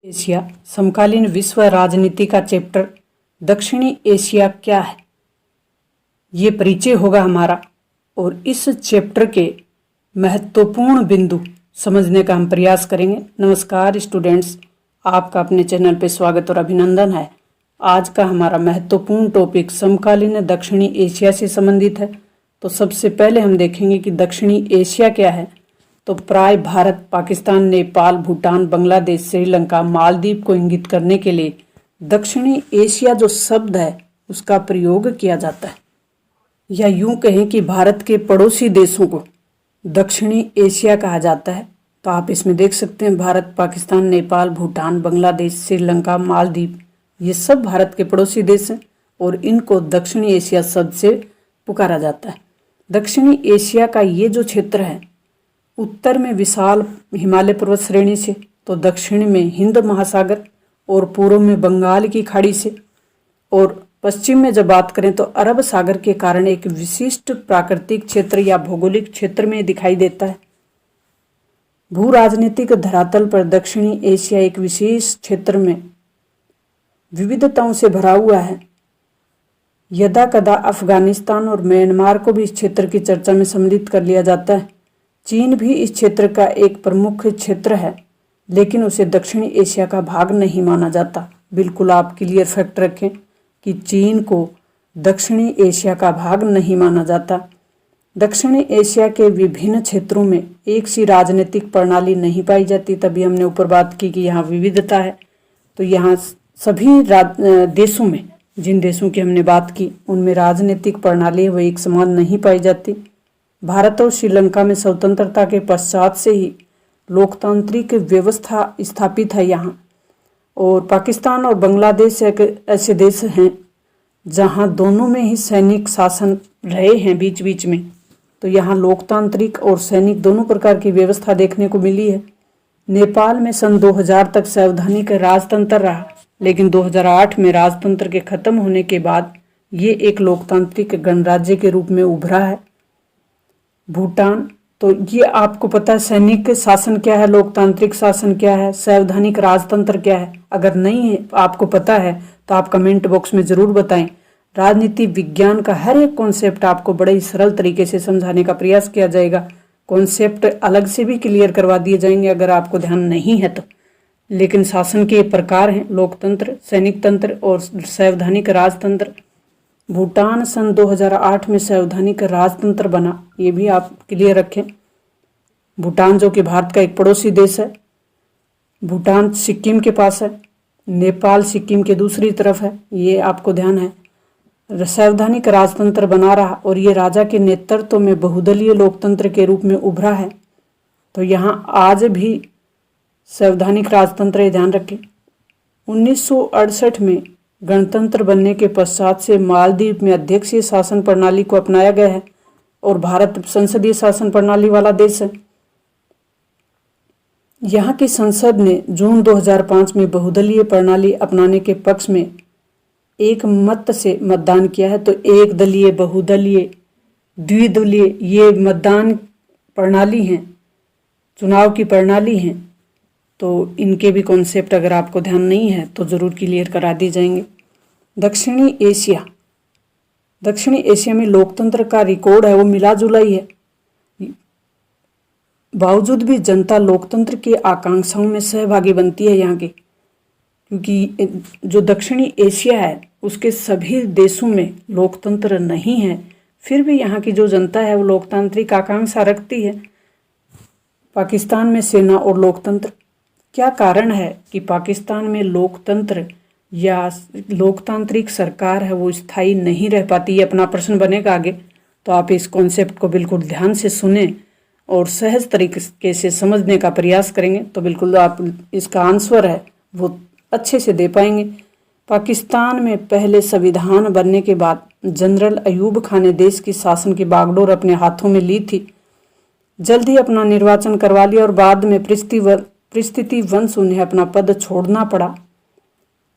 Asia समकालीन विश्व राजनीति का चैप्टर दक्षिणी एशिया क्या है, ये परिचय होगा हमारा। और इस चैप्टर के महत्वपूर्ण बिंदु समझने का हम प्रयास करेंगे। नमस्कार स्टूडेंट्स, आपका अपने चैनल पे स्वागत और अभिनंदन है। आज का हमारा महत्वपूर्ण टॉपिक समकालीन दक्षिणी एशिया से संबंधित है। तो सबसे पहले हम देखेंगे कि दक्षिणी एशिया क्या है। तो प्राय भारत, पाकिस्तान, नेपाल, भूटान, बांग्लादेश, श्रीलंका, मालदीव को इंगित करने के लिए दक्षिणी एशिया जो शब्द है उसका प्रयोग किया जाता है, या यूं कहें कि भारत के पड़ोसी देशों को दक्षिणी एशिया कहा जाता है। तो आप इसमें देख सकते हैं भारत, पाकिस्तान, नेपाल, भूटान, बांग्लादेश, श्रीलंका, मालदीव, ये सब भारत के पड़ोसी देश हैं और इनको दक्षिणी एशिया शब्द से पुकारा जाता है। दक्षिणी एशिया का ये जो क्षेत्र है, उत्तर में विशाल हिमालय पर्वत श्रेणी से, तो दक्षिण में हिंद महासागर और पूर्व में बंगाल की खाड़ी से, और पश्चिम में जब बात करें तो अरब सागर के कारण एक विशिष्ट प्राकृतिक क्षेत्र या भौगोलिक क्षेत्र में दिखाई देता है। भू राजनीतिक धरातल पर दक्षिणी एशिया एक विशेष क्षेत्र में विविधताओं से भरा हुआ है। यदा कदा अफगानिस्तान और म्यांमार को भी इस क्षेत्र की चर्चा में सम्मिलित कर लिया जाता है। चीन भी इस क्षेत्र का एक प्रमुख क्षेत्र है, लेकिन उसे दक्षिणी एशिया का भाग नहीं माना जाता। बिल्कुल आप क्लियर फैक्ट रखें कि चीन को दक्षिणी एशिया का भाग नहीं माना जाता। दक्षिणी एशिया के विभिन्न क्षेत्रों में एक सी राजनीतिक प्रणाली नहीं पाई जाती। तभी हमने ऊपर बात की कि यहाँ विविधता है। तो यहाँ सभी देशों में, जिन देशों की हमने बात की, उनमें राजनीतिक प्रणाली वो एक समान नहीं पाई जाती। भारत और श्रीलंका में स्वतंत्रता के पश्चात से ही लोकतांत्रिक व्यवस्था स्थापित है यहाँ। और पाकिस्तान और बांग्लादेश एक ऐसे देश हैं जहाँ दोनों में ही सैनिक शासन रहे हैं बीच बीच में। तो यहाँ लोकतांत्रिक और सैनिक दोनों प्रकार की व्यवस्था देखने को मिली है। नेपाल में सन 2000 तक संवैधानिक राजतंत्र रहा, लेकिन 2008 में राजतंत्र के खत्म होने के बाद ये एक लोकतांत्रिक गणराज्य के रूप में उभरा है। भूटान, तो ये आपको पता है सैनिक शासन क्या है, लोकतांत्रिक शासन क्या है, संवैधानिक राजतंत्र क्या है। अगर नहीं है, आपको पता है, तो आप कमेंट बॉक्स में ज़रूर बताएं। राजनीति विज्ञान का हर एक कॉन्सेप्ट आपको बड़े ही सरल तरीके से समझाने का प्रयास किया जाएगा। कॉन्सेप्ट अलग से भी क्लियर करवा दिए जाएंगे अगर आपको ध्यान नहीं है तो। लेकिन शासन के प्रकार हैं लोकतंत्र, सैनिक तंत्र और संवैधानिक राजतंत्र। भूटान सन 2008 में संवैधानिक राजतंत्र बना, ये भी आप क्लियर रखें। भूटान जो कि भारत का एक पड़ोसी देश है। भूटान सिक्किम के पास है, नेपाल सिक्किम के दूसरी तरफ है, ये आपको ध्यान है। संवैधानिक राजतंत्र बना रहा और ये राजा के नेतृत्व में बहुदलीय लोकतंत्र के रूप में उभरा है। तो यहाँ आज भी संवैधानिक राजतंत्र, ये ध्यान रखें। 1968 में गणतंत्र बनने के पश्चात से मालदीव में अध्यक्षीय शासन प्रणाली को अपनाया गया है और भारत संसदीय शासन प्रणाली वाला देश है। यहाँ की संसद ने जून 2005 में बहुदलीय प्रणाली अपनाने के पक्ष में एक मत से मतदान किया है। तो एक दलीय, बहुदलीय, द्विदलीय, ये मतदान प्रणाली हैं, चुनाव की प्रणाली हैं। तो इनके भी कॉन्सेप्ट अगर आपको ध्यान नहीं है तो ज़रूर क्लियर करा दिए जाएंगे। दक्षिणी एशिया, दक्षिणी एशिया में लोकतंत्र का रिकॉर्ड है वो मिला जुला ही है। बावजूद भी जनता लोकतंत्र की आकांक्षाओं में सहभागी बनती है यहाँ की, क्योंकि जो दक्षिणी एशिया है उसके सभी देशों में लोकतंत्र नहीं है, फिर भी यहाँ की जो जनता है वो लोकतांत्रिक आकांक्षा रखती है। पाकिस्तान में सेना और लोकतंत्र, क्या कारण है कि पाकिस्तान में लोकतंत्र या लोकतांत्रिक सरकार है वो स्थायी नहीं रह पाती, ये अपना प्रश्न बनेगा आगे। तो आप इस कॉन्सेप्ट को बिल्कुल ध्यान से सुने और सहज तरीके से समझने का प्रयास करेंगे तो बिल्कुल आप इसका आंसर है वो अच्छे से दे पाएंगे। पाकिस्तान में पहले संविधान बनने के बाद जनरल अयूब खान ने देश की शासन की बागडोर अपने हाथों में ली थी। जल्द ही अपना निर्वाचन करवा लिया और बाद में परिस्थिति वंश उन्हें अपना पद छोड़ना पड़ा।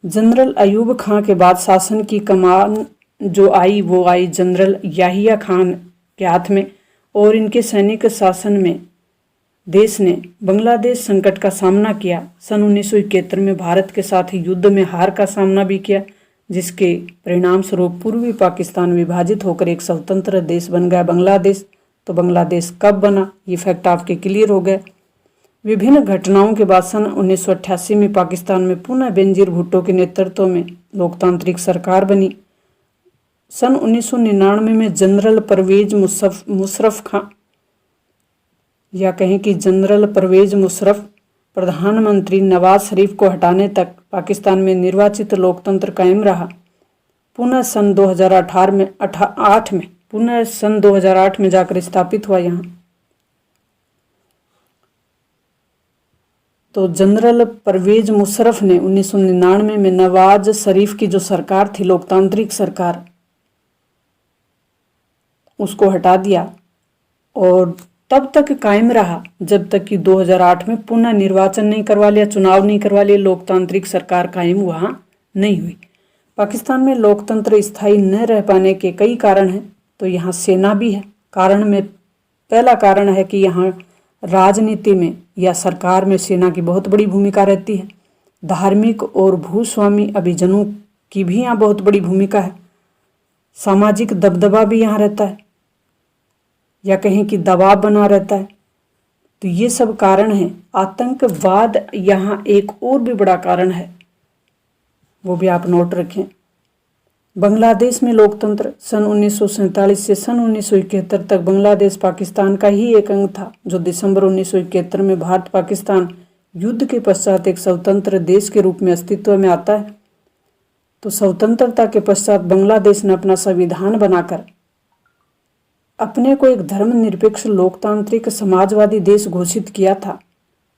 जनरल अयूब खान के बाद शासन की कमान जो आई वो आई जनरल याहिया खान के हाथ में, और इनके सैनिक शासन में देश ने बांग्लादेश संकट का सामना किया। सन 1971 में भारत के साथ युद्ध में हार का सामना भी किया, जिसके परिणाम स्वरूप पूर्वी पाकिस्तान विभाजित होकर एक स्वतंत्र देश बन गया बांग्लादेश। तो बांग्लादेश कब बना, ये फैक्ट आपके क्लियर हो गया। विभिन्न घटनाओं के बाद सन 1988 में पाकिस्तान में पुनः बेनजीर भुट्टो के नेतृत्व में लोकतांत्रिक सरकार बनी। सन 1999 में जनरल परवेज मुशर्रफ खान, या कहें कि जनरल परवेज मुशर्रफ प्रधानमंत्री नवाज शरीफ को हटाने तक पाकिस्तान में निर्वाचित लोकतंत्र कायम रहा। पुनः सन 2008 में जाकर स्थापित हुआ यहाँ। तो जनरल परवेज मुशर्रफ ने 1999 में नवाज शरीफ की जो सरकार थी, लोकतांत्रिक सरकार, उसको हटा दिया और तब तक कायम रहा जब तक कि 2008 में पुनः निर्वाचन नहीं करवा लिया, चुनाव नहीं करवा लिया, लोकतांत्रिक सरकार कायम वहाँ नहीं हुई। पाकिस्तान में लोकतंत्र स्थायी न रह पाने के कई कारण हैं। तो यहाँ सेना भी है। कारण में पहला कारण है कि यहाँ राजनीति में या सरकार में सेना की बहुत बड़ी भूमिका रहती है। धार्मिक और भूस्वामी अभिजनों की भी यहाँ बहुत बड़ी भूमिका है। सामाजिक दबदबा भी यहाँ रहता है, या कहें कि दबाव बना रहता है। तो ये सब कारण हैं। आतंकवाद यहाँ एक और भी बड़ा कारण है, वो भी आप नोट रखें। बांग्लादेश में लोकतंत्र सन 1947 से सन 1971 तक बांग्लादेश पाकिस्तान का ही एक अंग था, जो दिसंबर 1971 में भारत पाकिस्तान युद्ध के पश्चात एक स्वतंत्र देश के रूप में अस्तित्व में आता है। तो स्वतंत्रता के पश्चात बांग्लादेश ने अपना संविधान बनाकर अपने को एक धर्मनिरपेक्ष लोकतांत्रिक समाजवादी देश घोषित किया था।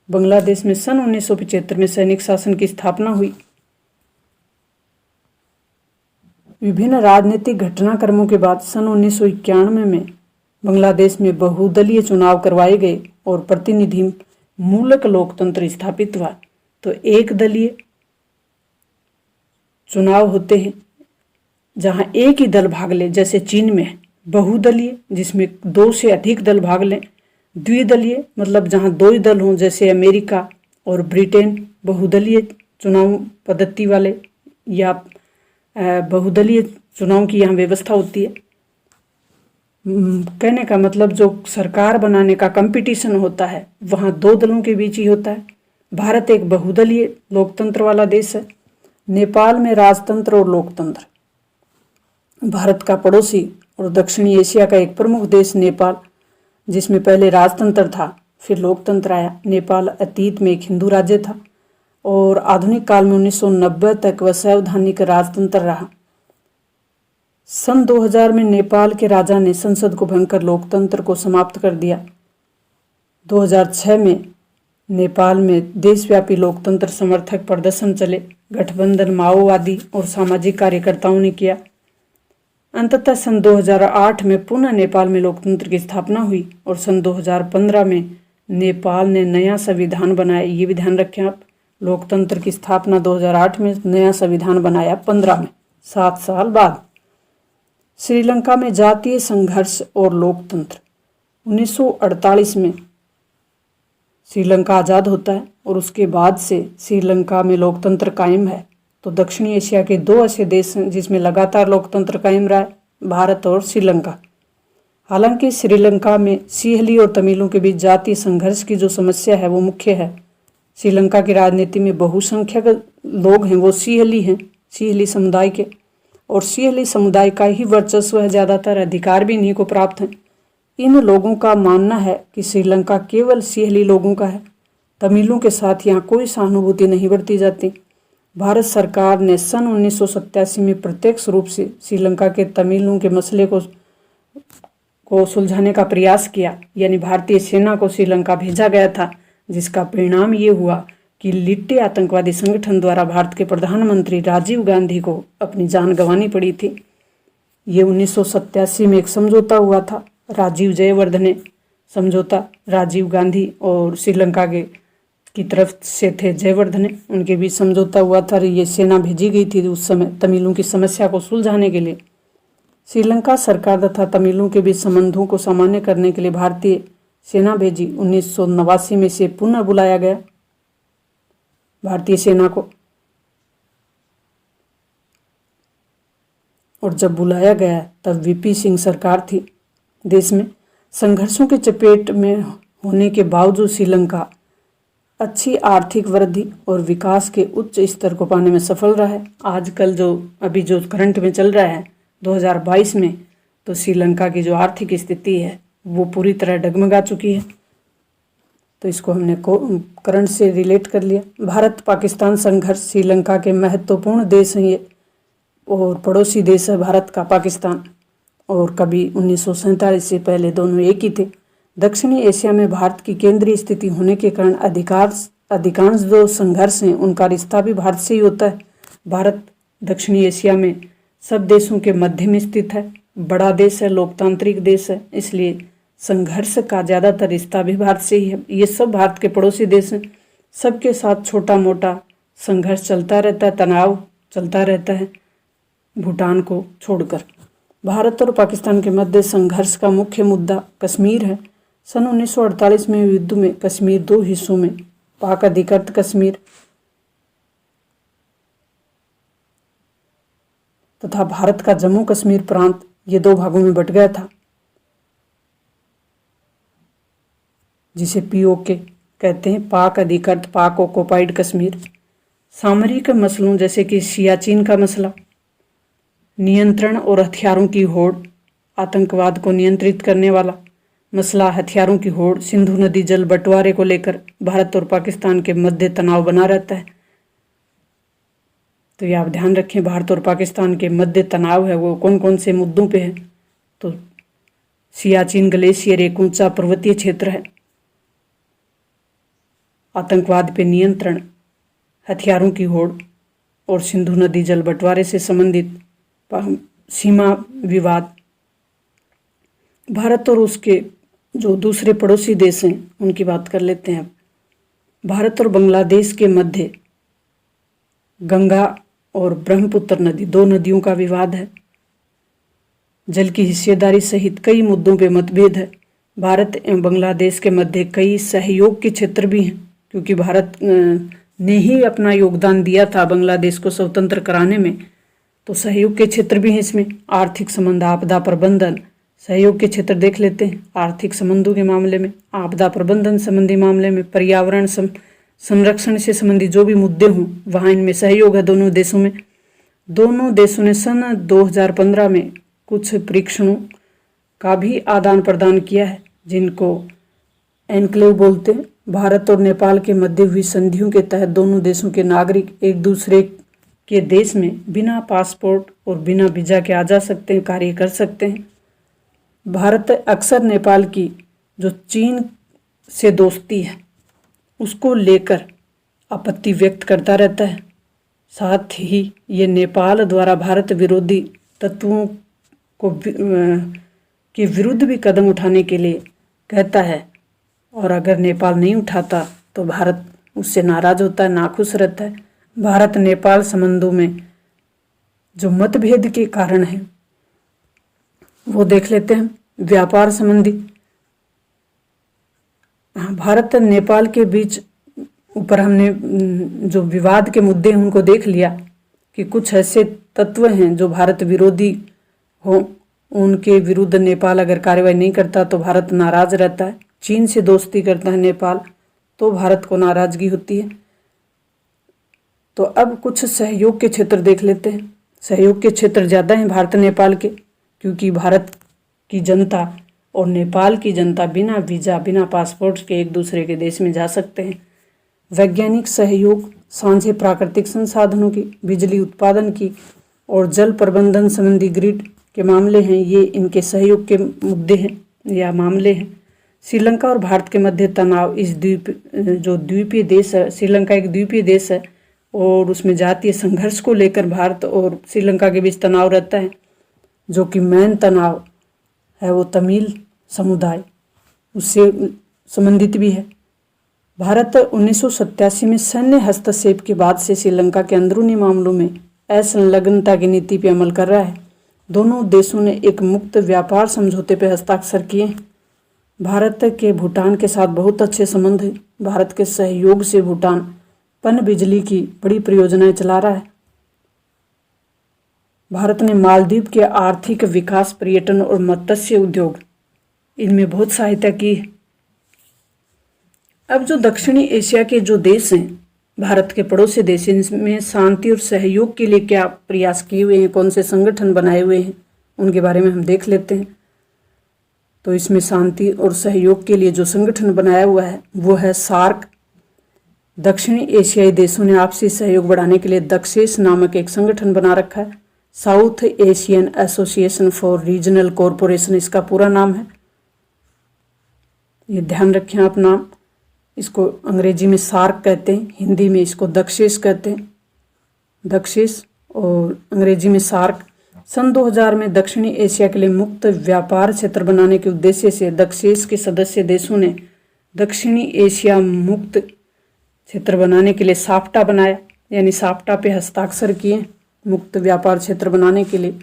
बांग्लादेश में सन 1975 में सैनिक शासन की स्थापना हुई। विभिन्न राजनीतिक घटनाक्रमों के बाद सन 1991 में बांग्लादेश में बहुदलीय चुनाव करवाए गए और प्रतिनिधि मूलक लोकतंत्र स्थापित हुआ। तो एक दलीय चुनाव होते हैं जहां एक ही दल भाग ले, जैसे चीन में है। बहुदलीय जिसमें 2 से अधिक दल भाग लें। द्विदलीय मतलब जहां 2 ही दल हों, जैसे अमेरिका और ब्रिटेन। बहुदलीय चुनाव पद्धति वाले या बहुदलीय चुनाव की यहाँ व्यवस्था होती है। कहने का मतलब जो सरकार बनाने का कंपटीशन होता है वहाँ 2 दलों के बीच ही होता है। भारत एक बहुदलीय लोकतंत्र वाला देश है। नेपाल में राजतंत्र और लोकतंत्र। भारत का पड़ोसी और दक्षिणी एशिया का एक प्रमुख देश नेपाल, जिसमें पहले राजतंत्र था फिर लोकतंत्र आया। नेपाल अतीत में एक हिंदू राज्य था और आधुनिक काल में 1990 तक वह संवैधानिक राजतंत्र रहा। सन 2000 में नेपाल के राजा ने संसद को भंग कर लोकतंत्र को समाप्त कर दिया। 2006 में नेपाल में देशव्यापी लोकतंत्र समर्थक प्रदर्शन चले। गठबंधन माओवादी और सामाजिक कार्यकर्ताओं ने किया। अंततः सन 2008 में पुनः नेपाल में लोकतंत्र की स्थापना हुई और सन 2015 में नेपाल ने नया संविधान बनाया। ये भी ध्यान रखें आप, लोकतंत्र की स्थापना 2008 में, नया संविधान बनाया 15 में, 7 साल बाद। श्रीलंका में जातीय संघर्ष और लोकतंत्र। 1948 में श्रीलंका आज़ाद होता है और उसके बाद से श्रीलंका में लोकतंत्र कायम है। तो दक्षिणी एशिया के 2 ऐसे देश हैं जिसमें लगातार लोकतंत्र कायम रहा है, भारत और श्रीलंका। हालांकि श्रीलंका में सिंहली और तमिलों के बीच जातीय संघर्ष की जो समस्या है वो मुख्य है। श्रीलंका की राजनीति में बहुसंख्यक लोग हैं वो सिंहली हैं, सिंहली समुदाय के, और सिंहली समुदाय का ही वर्चस्व है, ज़्यादातर अधिकार भी इन्हीं को प्राप्त हैं। इन लोगों का मानना है कि श्रीलंका केवल सिंहली लोगों का है। तमिलों के साथ यहाँ कोई सहानुभूति नहीं बरती जाती। भारत सरकार ने सन 1987 में प्रत्यक्ष रूप से श्रीलंका के तमिलों के मसले को सुलझाने का प्रयास किया, यानी भारतीय सेना को श्रीलंका भेजा गया था, जिसका परिणाम ये हुआ कि लिट्टे आतंकवादी संगठन द्वारा भारत के प्रधानमंत्री राजीव गांधी को अपनी जान गंवानी पड़ी थी। ये 1987 में एक समझौता हुआ था, राजीव जयवर्धने समझौता। राजीव गांधी और श्रीलंका की तरफ से थे जयवर्धने, उनके बीच समझौता हुआ था। ये सेना भेजी गई थी उस समय तमिलों की समस्या को सुलझाने के लिए। श्रीलंका सरकार तथा तमिलों के बीच संबंधों को सामान्य करने के लिए भारतीय सेना भेजी। 1989 में से पुनः बुलाया गया भारतीय सेना को, और जब बुलाया गया तब वीपी सिंह सरकार थी। देश में संघर्षों के चपेट में होने के बावजूद श्रीलंका अच्छी आर्थिक वृद्धि और विकास के उच्च स्तर को पाने में सफल रहा है। आजकल जो करंट में चल रहा है 2022 में, तो श्रीलंका की जो आर्थिक स्थिति है वो पूरी तरह डगमगा चुकी है। तो इसको हमने करंट से रिलेट कर लिया। भारत पाकिस्तान संघर्ष श्रीलंका के महत्वपूर्ण देश हैं ये, और पड़ोसी देश है भारत का पाकिस्तान, और कभी 1947 से पहले दोनों एक ही थे। दक्षिणी एशिया में भारत की केंद्रीय स्थिति होने के कारण अधिकांश जो संघर्ष हैं उनका रिश्ता भी भारत से ही होता है। भारत दक्षिणी एशिया में सब देशों के मध्य में स्थित है, बड़ा देश है, लोकतांत्रिक देश है, इसलिए संघर्ष का ज़्यादातर रिश्ता भी भारत से ही है। ये सब भारत के पड़ोसी देश हैं, सबके साथ छोटा मोटा संघर्ष चलता रहता है, तनाव चलता रहता है, भूटान को छोड़कर। भारत और पाकिस्तान के मध्य संघर्ष का मुख्य मुद्दा कश्मीर है। सन 1948 में युद्ध में कश्मीर दो हिस्सों में, पाक अधिकृत कश्मीर तथा भारत का जम्मू कश्मीर प्रांत, ये दो भागों में बट गया था, जिसे पीओके कहते हैं, पाक अधिकृत, पाक ऑक्युपाइड कश्मीर। सामरिक मसलों जैसे कि सियाचिन का मसला, नियंत्रण और हथियारों की होड़, आतंकवाद को नियंत्रित करने वाला मसला, हथियारों की होड़, सिंधु नदी जल बंटवारे को लेकर भारत और पाकिस्तान के मध्य तनाव बना रहता है। तो ये आप ध्यान रखें, भारत और पाकिस्तान के मध्य तनाव है वो कौन कौन से मुद्दों पे है। तो सियाचिन ग्लेशियर एक ऊंचा पर्वतीय क्षेत्र है, आतंकवाद पे नियंत्रण, हथियारों की होड़ और सिंधु नदी जल बंटवारे से संबंधित सीमा विवाद। भारत और उसके जो दूसरे पड़ोसी देश हैं उनकी बात कर लेते हैं। भारत और बांग्लादेश के मध्य गंगा और ब्रह्मपुत्र नदी, दो नदियों का विवाद है। जल की हिस्सेदारी सहित कई मुद्दों पे मतभेद है। भारत एवं बांग्लादेश के मध्य कई सहयोग के क्षेत्र भी हैं, क्योंकि भारत ने ही अपना योगदान दिया था बांग्लादेश को स्वतंत्र कराने में, तो सहयोग के क्षेत्र भी हैं इसमें। आर्थिक संबंध, आपदा प्रबंधन, सहयोग के क्षेत्र देख लेते हैं। आर्थिक संबंधों के मामले में, आपदा प्रबंधन संबंधी मामले में, पर्यावरण संरक्षण से संबंधित जो भी मुद्दे हों वहाँ इनमें सहयोग है दोनों देशों में। दोनों देशों ने सन 2015 में कुछ परीक्षणों का भी आदान प्रदान किया है, जिनको एनक्लेव बोलते हैं। भारत और नेपाल के मध्य हुई संधियों के तहत दोनों देशों के नागरिक एक दूसरे के देश में बिना पासपोर्ट और बिना वीजा के आ जा सकते हैं, कार्य कर सकते हैं। भारत अक्सर नेपाल की जो चीन से दोस्ती है उसको लेकर आपत्ति व्यक्त करता रहता है। साथ ही ये नेपाल द्वारा भारत विरोधी तत्वों को के विरुद्ध भी कदम उठाने के लिए कहता है, और अगर नेपाल नहीं उठाता तो भारत उससे नाराज होता है, नाखुश रहता है। भारत नेपाल संबंधों में जो मतभेद के कारण है वो देख लेते हैं। व्यापार संबंधी, भारत नेपाल के बीच ऊपर हमने जो विवाद के मुद्दे हैं उनको देख लिया कि कुछ ऐसे तत्व हैं जो भारत विरोधी हो, उनके विरुद्ध नेपाल अगर कार्रवाई नहीं करता तो भारत नाराज रहता है। चीन से दोस्ती करता है नेपाल तो भारत को नाराजगी होती है। तो अब कुछ सहयोग के क्षेत्र देख लेते हैं। सहयोग के क्षेत्र ज़्यादा हैं भारत नेपाल के, क्योंकि भारत की जनता और नेपाल की जनता बिना वीज़ा, बिना पासपोर्ट के एक दूसरे के देश में जा सकते हैं। वैज्ञानिक सहयोग, साझे प्राकृतिक संसाधनों की, बिजली उत्पादन की और जल प्रबंधन संबंधी ग्रिड के मामले हैं, ये इनके सहयोग के मुद्दे हैं या मामले हैं। श्रीलंका और भारत के मध्य तनाव, इस द्वीपीय देश है, श्रीलंका एक द्वीपीय देश है और उसमें जातीय संघर्ष को लेकर भारत और श्रीलंका के बीच तनाव रहता है, जो कि मेन तनाव है वो तमिल समुदाय उससे संबंधित भी है। भारत 1987 में सैन्य हस्तक्षेप के बाद से श्रीलंका के अंदरूनी मामलों में असंलग्नता की नीति पर अमल कर रहा है। दोनों देशों ने एक मुक्त व्यापार समझौते पर हस्ताक्षर किए। भारत के भूटान के साथ बहुत अच्छे संबंध हैं। भारत के सहयोग से भूटान पनबिजली की बड़ी परियोजनाएं चला रहा है। भारत ने मालदीव के आर्थिक विकास, पर्यटन और मत्स्य उद्योग इनमें बहुत सहायता की है। अब जो दक्षिणी एशिया के जो देश हैं, भारत के पड़ोसी देश, इनमें शांति और सहयोग के लिए क्या प्रयास किए हुए हैं, कौन से संगठन बनाए हुए हैं, उनके बारे में हम देख लेते हैं। तो इसमें शांति और सहयोग के लिए जो संगठन बनाया हुआ है वो है सार्क। दक्षिणी एशियाई देशों ने आपसी सहयोग बढ़ाने के लिए दक्षेस नामक एक संगठन बना रखा है। South Asian association for regional corporation इसका पूरा नाम है। ये ध्यान रखें आप नाम। इसको अंग्रेजी में सार्क कहते हैं, हिंदी में इसको दक्षेस कहते हैं। दक्षेस और अंग्रेजी में सार्क। सन 2000 में दक्षिणी एशिया के लिए मुक्त व्यापार क्षेत्र बनाने के उद्देश्य से दक्षेस के सदस्य देशों ने दक्षिणी एशिया मुक्त क्षेत्र बनाने के लिए साफ्टा बनाया, यानी साफ्टा पे हस्ताक्षर किए मुक्त व्यापार क्षेत्र बनाने के लिए।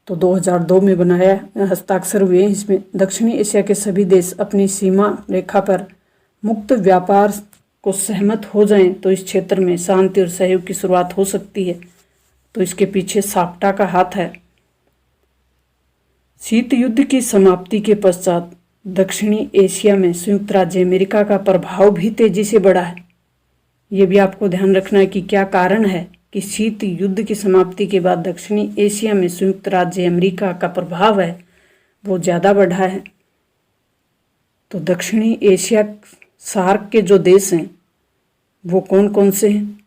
तो 2002 में बनाया, हस्ताक्षर हुए हैं। इसमें दक्षिणी एशिया के सभी देश अपनी सीमा रेखा पर मुक्त व्यापार को सहमत हो जाएं तो इस क्षेत्र में शांति और सहयोग की शुरुआत हो सकती है। तो इसके पीछे साफ्टा का हाथ है। शीत युद्ध की समाप्ति के पश्चात दक्षिणी एशिया में संयुक्त राज्य अमेरिका का प्रभाव भी तेजी से बढ़ा है। ये भी आपको ध्यान रखना है कि क्या कारण है कि शीत युद्ध की समाप्ति के बाद दक्षिणी एशिया में संयुक्त राज्य अमेरिका का प्रभाव है वो ज़्यादा बढ़ा है। तो दक्षिणी एशिया सार्क के जो देश हैं वो कौन कौन से हैं?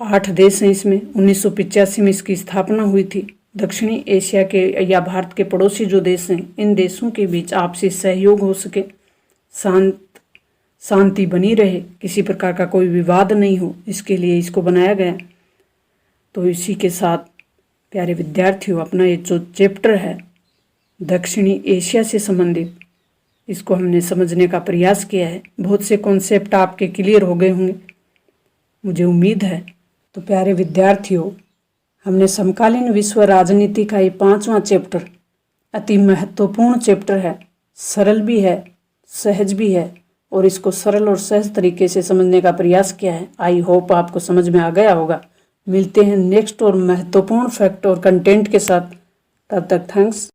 8 देश हैं इसमें। 1985 में इसकी स्थापना हुई थी। दक्षिणी एशिया के या भारत के पड़ोसी जो देश हैं, इन देशों के बीच आपसी सहयोग हो सके, शांति बनी रहे, किसी प्रकार का कोई विवाद नहीं हो, इसके लिए इसको बनाया गया। तो इसी के साथ प्यारे विद्यार्थियों, अपना ये जो चैप्टर है दक्षिणी एशिया से संबंधित, इसको हमने समझने का प्रयास किया है। बहुत से कॉन्सेप्ट आपके क्लियर हो गए होंगे, मुझे उम्मीद है। तो प्यारे विद्यार्थियों, हमने समकालीन विश्व राजनीति का ये 5वां चैप्टर अति महत्वपूर्ण चैप्टर है। सरल भी है, सहज भी है, और इसको सरल और सहज तरीके से समझने का प्रयास किया है। आई होप आपको समझ में आ गया होगा। मिलते हैं नेक्स्ट और महत्वपूर्ण फैक्ट और कंटेंट के साथ। तब तक थैंक्स।